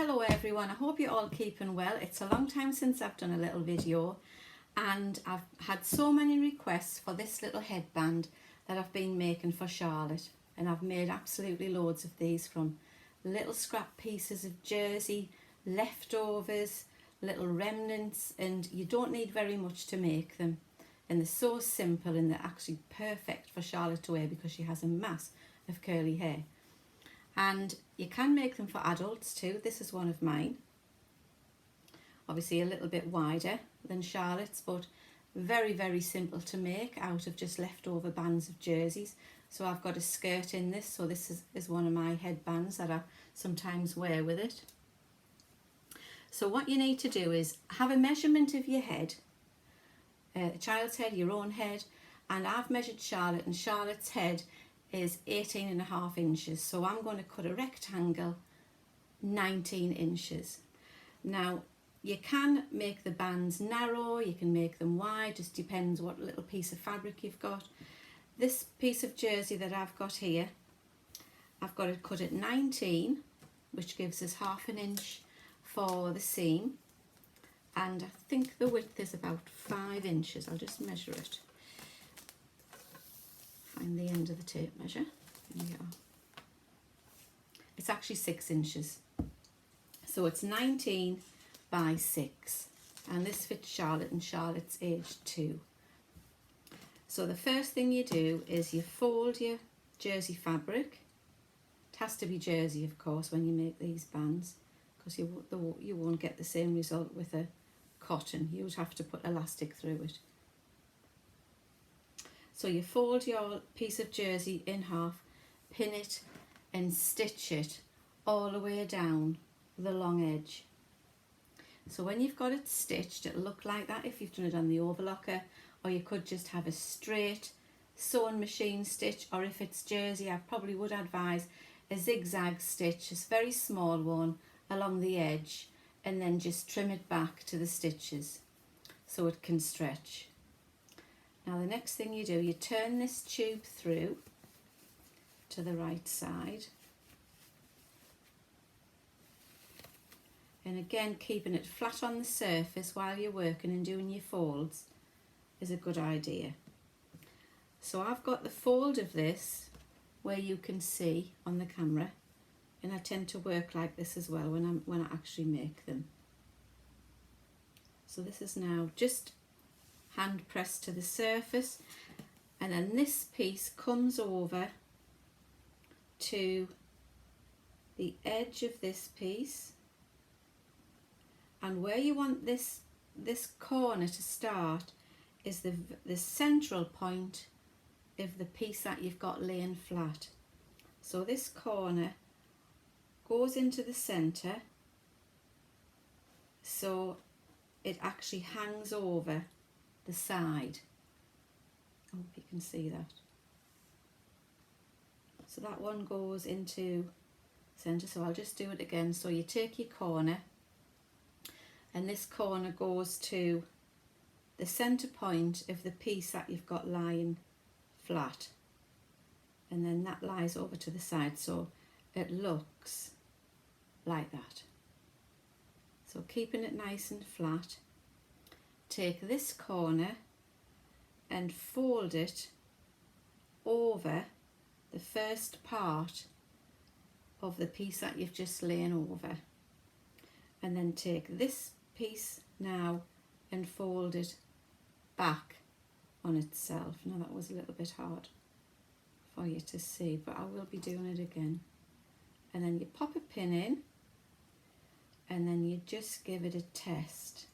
Hello everyone, I hope you're all keeping well. It's a long time since I've done a little video and I've had so many requests for this little headband that I've been making for Charlotte, and I've made absolutely loads of these from little scrap pieces of jersey, leftovers, little remnants, and you don't need very much to make them, and they're so simple and they're actually perfect for Charlotte to wear because she has a mass of curly hair. And you can make them for adults too. This is one of mine. Obviously a little bit wider than Charlotte's, but very, very simple to make out of just leftover bands of jerseys. So I've got a skirt in this, so this is one of my headbands that I sometimes wear with it. So what you need to do is have a measurement of your head, a child's head, your own head, and I've measured Charlotte, and Charlotte's head is 18.5 inches, so I'm going to cut a rectangle 19 inches. Now you can make the bands narrow, you can make them wide, just depends what little piece of fabric you've got. This piece of jersey that I've got here, I've got it cut at 19, which gives us 1/2 inch for the seam, and I think the width is about 5 inches. I'll just measure it. Find the end of the tape measure. There we are. It's actually 6 inches. So it's 19 by 6. And this fits Charlotte, and Charlotte's age 2. So the first thing you do is you fold your jersey fabric. It has to be jersey, of course, when you make these bands, because you won't get the same result with a cotton. You would have to put elastic through it. So you fold your piece of jersey in half, pin it and stitch it all the way down the long edge. So when you've got it stitched, it'll look like that if you've done it on the overlocker, or you could just have a straight sewing machine stitch, or if it's jersey, I probably would advise a zigzag stitch, a very small one along the edge, and then just trim it back to the stitches so it can stretch. Now the next thing you do, you turn this tube through to the right side, and again keeping it flat on the surface while you're working and doing your folds is a good idea. So I've got the fold of this where you can see on the camera, and I tend to work like this as well when I actually make them. So this is now just hand pressed to the surface, and then this piece comes over to the edge of this piece, and where you want this corner to start is the central point of the piece that you've got laying flat. So this corner goes into the center, so it actually hangs over the side. I hope you can see that. So that one goes into center, so I'll just do it again. So you take your corner, and this corner goes to the center point of the piece that you've got lying flat, and then that lies over to the side, so it looks like that. So keeping it nice and flat, take this corner and fold it over the first part of the piece that you've just lain over, and then take this piece now and fold it back on itself. Now that was a little bit hard for you to see, but I will be doing it again. And then you pop a pin in, and then you just give it a test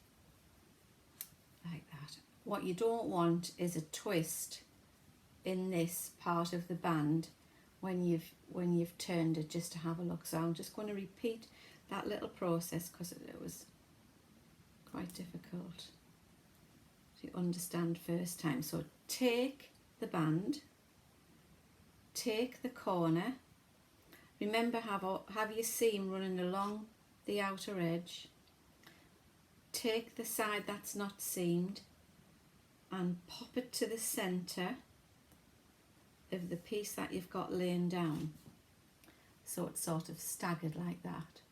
like that. What you don't want is a twist in this part of the band when you've turned it, just to have a look. So I'm just going to repeat that little process because it was quite difficult to understand first time. So take the band, take the corner, remember have your seam running along the outer edge, take the side that's not seamed and pop it to the center of the piece that you've got laying down, so it's sort of staggered like that.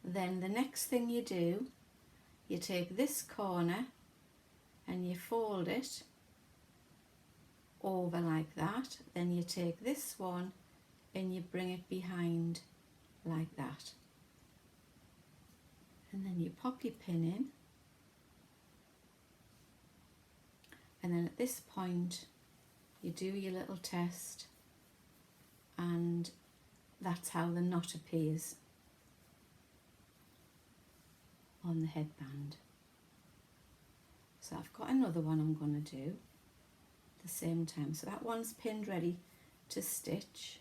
then the next thing you do, you take this corner and you fold it over like that. Then you take this one and you bring it behind like that. And then you pop your pin in. And then at this point, you do your little test, and that's how the knot appears on the headband. So I've got another one I'm going to do at the same time. So that one's pinned ready to stitch.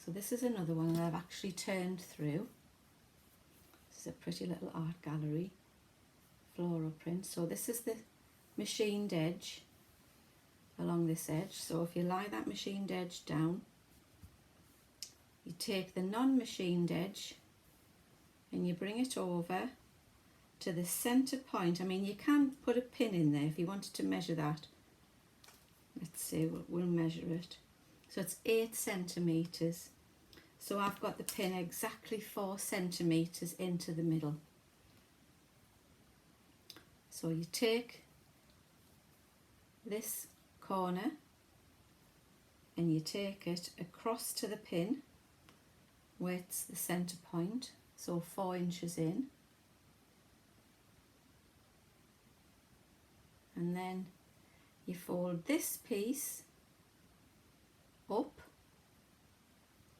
So this is another one that I've actually turned through. This is a pretty little art gallery floral print. So this is the machined edge along this edge. So if you lie that machined edge down, you take the non-machined edge and you bring it over to the center point. I mean, you can put a pin in there if you wanted to measure that. Let's see, we'll measure it. So it's 8 centimeters. So I've got the pin exactly 4 centimeters into the middle. So you take this corner and you take it across to the pin where it's the center point, so 4 inches in, and then you fold this piece up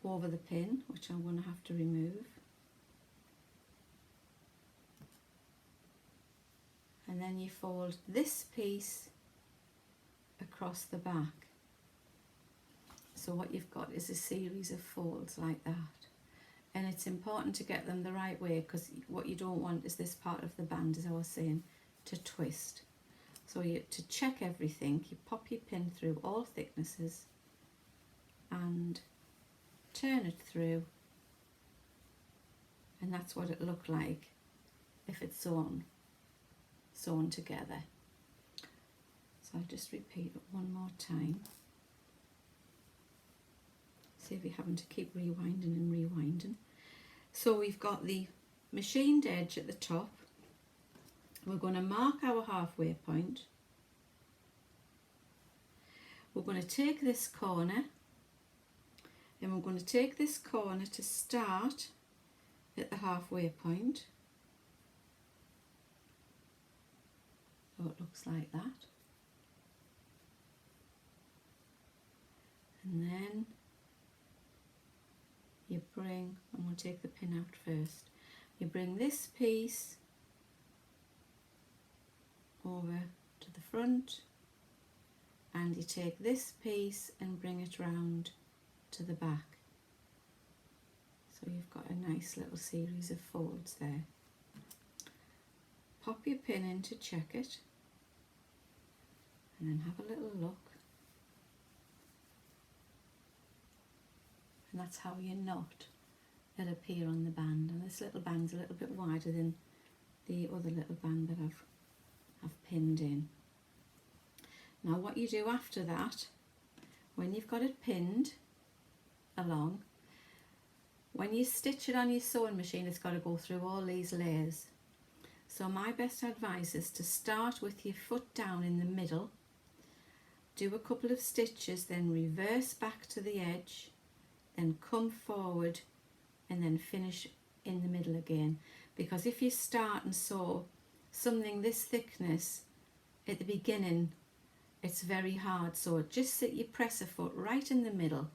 over the pin, which I'm going to have to remove, and then you fold this piece across the back. So what you've got is a series of folds like that, and it's important to get them the right way, because what you don't want is this part of the band, as I was saying, to twist. So to check everything, you pop your pin through all thicknesses and turn it through, and that's what it looked like if it's sewn together. So I'll just repeat it one more time. Save you having to keep rewinding and rewinding. So we've got the machined edge at the top. We're going to mark our halfway point. We're going to take this corner, and we're going to take this corner to start at the halfway point. So it looks like that. And then you bring, I'm going to take the pin out first, you bring this piece over to the front, and you take this piece and bring it round to the back. So you've got a nice little series of folds there. Pop your pin in to check it, and then have a little look. And that's how your knot will appear on the band. And this little band's a little bit wider than the other little band that I've pinned in. Now what you do after that, when you've got it pinned along, when you stitch it on your sewing machine, it's got to go through all these layers. So my best advice is to start with your foot down in the middle, do a couple of stitches, then reverse back to the edge, then come forward, and then finish in the middle again. Because if you start and sew something this thickness at the beginning, it's very hard. So just that you press a foot right in the middle,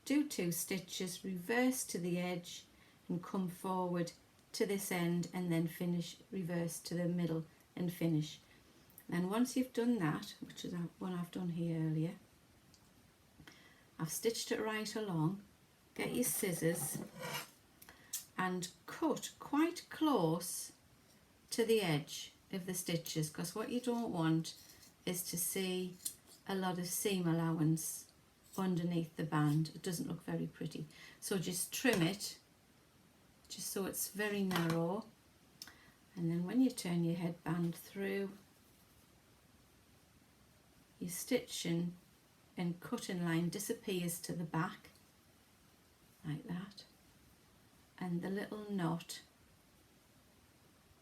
do 2 stitches, reverse to the edge and come forward to this end, and then finish, reverse to the middle and finish. And once you've done that, which is one I've done here earlier, I've stitched it right along. Get your scissors and cut quite close to the edge of the stitches, because what you don't want is to see a lot of seam allowance underneath the band. It doesn't look very pretty. So just trim it just so it's very narrow, and then when you turn your headband through, your stitching and cutting line disappears to the back like that, and the little knot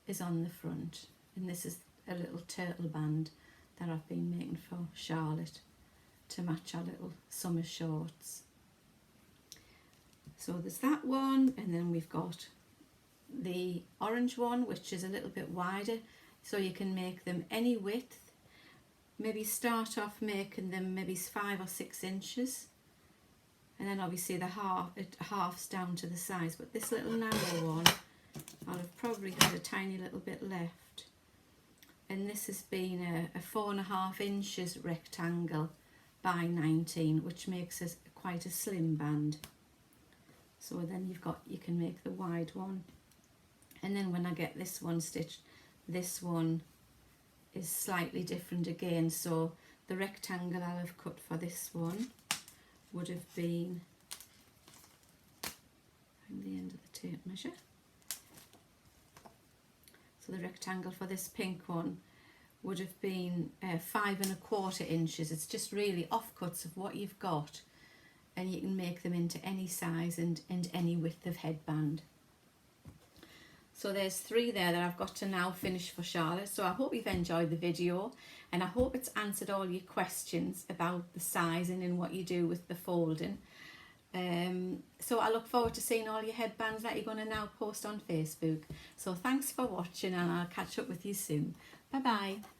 is on the front, and this is a little turtle band that I've been making for Charlotte to match our little summer shorts. So there's that one, and then we've got the orange one, which is a little bit wider, so you can make them any width. Maybe start off making them maybe 5 or 6 inches, and then obviously it halves down to the size. But this little narrow one, I'll have probably got a tiny little bit left, and this has been a 4.5 inches rectangle by 19, which makes it quite a slim band. So then you can make the wide one, and then when I get this one stitched, this one is slightly different again. So the rectangle I'll have cut for this one would have been, find the end of the tape measure. So the rectangle for this pink one would have been 5.25 inches. It's just really offcuts of what you've got, and you can make them into any size and any width of headband. So there's 3 there that I've got to now finish for Charlotte. So I hope you've enjoyed the video, and I hope it's answered all your questions about the sizing and what you do with the folding. So I look forward to seeing all your headbands that you're going to now post on Facebook. So thanks for watching, and I'll catch up with you soon. Bye bye.